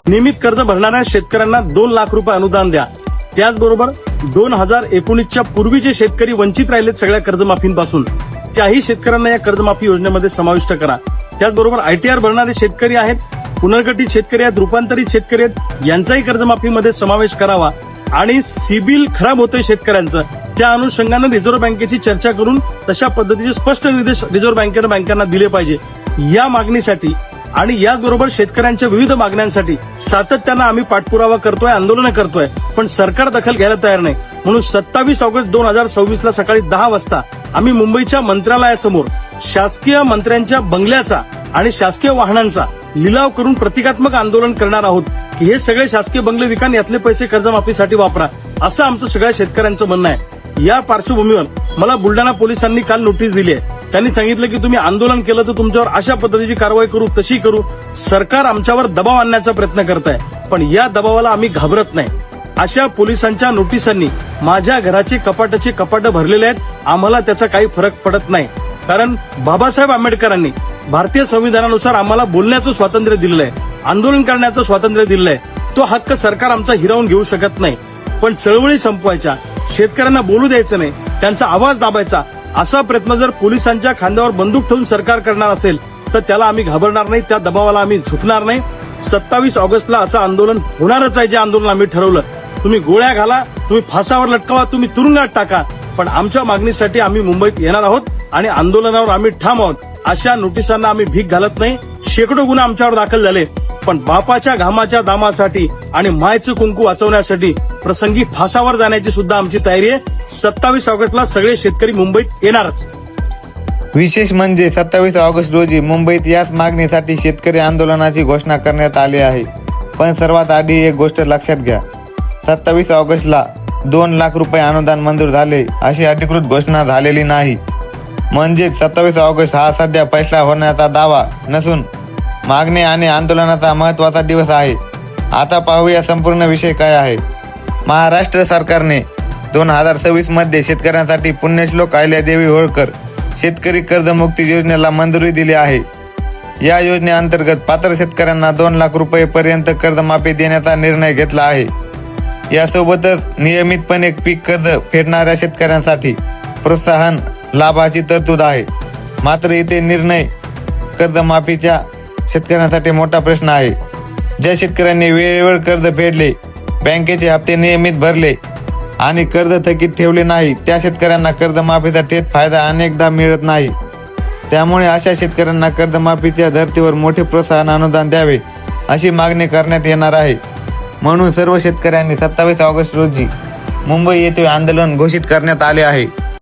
नियमित कर्ज भरणाऱ्या शेतकऱ्यांना 2 लाख रुपये अनुदान द्या। त्याचबरोबर 2019च्या पूर्वी जे शेतकरी वंचित राहिलेत सगळ्या कर्जमाफींपासून, त्याही शेतकऱ्यांना या कर्जमाफी योजनेमध्ये समाविष्ट करा। त्याचबरोबर ITR भरणारे शेतकरी आहेत, पुनर्गठित शेतकरी आहेत, रूपांतरित शेतकरी आहेत, यांचाही कर्जमाफीमध्ये समावेश करावा। आणि सिबिल खराब होतंय शेतकऱ्यांचं, त्या अनुषंगाने रिझर्व्ह बँकेची चर्चा करून तशा पद्धतीचे स्पष्ट निर्देश रिझर्व्ह बँकेनं बँकांना दिले पाहिजे। या मागणीसाठी आणि याचबरोबर शेतकऱ्यांच्या विविध मागण्यांसाठी सातत्यानं आम्ही पाठपुरावा करतोय, आंदोलनं करतोय, पण सरकार दखल घ्यायला तयार नाही। म्हणून 27 ऑगस्ट 2026 सकाळी 10 वाजता आम्ही मुंबईच्या मंत्रालयासमोर शासकीय मंत्र्यांच्या बंगल्याचा आणि शासकीय वाहनांचा लिलाव करून प्रतिकात्मक आंदोलन करणार आहोत की हे सगळे शासकीय बंगले विकान, यातले पैसे कर्जमाफीसाठी वापरा, असं आमचं सगळ्या शेतकऱ्यांचं म्हणणं आहे। या पार्श्वभूमीवर मला बुलढाणा पोलिसांनी काल नोटीस दिली आहे। त्यांनी सांगितलं की तुम्ही आंदोलन केलं तर तुमच्यावर अशा पद्धतीची कारवाई करू, तशी करू। सरकार आमच्यावर दबाव आणण्याचा प्रयत्न करत आहे, पण या दबावाला आम्ही घाबरत नाही। अशा पोलिसांच्या नोटिसांनी माझ्या घराचे कपाट भरलेले आहेत, आम्हाला त्याचा काही फरक पडत नाही। कारण बाबासाहेब आंबेडकरांनी भारतीय संविधानानुसार आम्हाला बोलण्याचं स्वातंत्र्य दिलेलं आहे, आंदोलन करण्याचं स्वातंत्र्य दिलेलं आहे। तो हक्क सरकार आमचा हिरावून घेऊ शकत नाही। पण चळवळी संपवायच्या, शेतकऱ्यांना बोलू द्यायचं नाही, त्यांचा आवाज दाबायचा, असा प्रयत्न जर पोलिसांच्या खांद्यावर बंदूक ठेवून सरकार करणार असेल तर त्याला आम्ही घाबरणार नाही, त्या दबावाला आम्ही झुकणार नाही। 27 ऑगस्टला असं आंदोलन होणारच आहे, जे आंदोलन आम्ही ठरवलं। तुम्ही गोळ्या घाला, तुम्ही फासावर लटकावा, तुम्ही तुरुंगात टाका, पण आमच्या मागणीसाठी आम्ही मुंबईत येणार आहोत आणि आंदोलनावर आम्ही ठाम आहोत। अशा नोटिसांना आम्ही भीक घालत नाही। शेकडो गुन्हे आमच्यावर दाखल झाले, पण बापाच्या घामाच्या दामासाठी आणि मायचं कुंकू वाचवण्यासाठी प्रसंगी फासावर जाण्याची सुद्धा आमची तयारी आहे। 27 ऑगस्टला सगळे शेतकरी मुंबईत येणारच। विशेष म्हणजे 27 ऑगस्ट रोजी मुंबईत याच मागणीसाठी शेतकरी आंदोलनाची घोषणा करण्यात आली आहे। पण सर्वात आधी एक गोष्ट लक्षात घ्या, 27 ऑगस्टला 2 लाख रुपये अनुदान मंजूर झाले अशी अधिकृत घोषणा झालेली नाही। म्हणजे 27 ऑगस्ट हा सध्या फैसला होण्याचा दावा नसून मागणी आणि आंदोलनाचा महत्त्वाचा दिवस आहे। आता पाहूया संपूर्ण विषय काय आहे। महाराष्ट्र सरकारने 2026 मध्ये शेतकऱ्यांसाठी पुण्यश्लोक अहिल्यादेवी होळकर शेतकरी कर्जमुक्ती योजनेला मंजुरी दिली आहे। या योजनेअंतर्गत पात्र शेतकऱ्यांना 2 लाख रुपये पर्यंत कर्जमाफी देण्याचा निर्णय घेतला आहे। यासोबतच नियमितपणे पीक कर्ज फेडणाऱ्या शेतकऱ्यांसाठी प्रोत्साहन लाभाची तरतूद आहे। मात्र इथे निर्णय कर्जमाफीच्या शेतकऱ्यांसाठी मोठा प्रश्न आहे। ज्या शेतकऱ्यांनी वेळेवर कर्ज फेडले, बँकेचे हप्ते नियमित भरले आणि कर्ज थकीत ठेवले नाही, त्या शेतकऱ्यांना कर्जमाफीचा थेट फायदा अनेकदा मिळत नाही। त्यामुळे अशा शेतकऱ्यांना कर्जमाफीच्या धर्तीवर मोठे प्रोत्साहन अनुदान द्यावे अशी मागणी करण्यात येणार आहे। म्हणून सर्व शेतकऱ्यांनी 27 ऑगस्ट रोजी मुंबई येथे आंदोलन घोषित करण्यात आले आहे।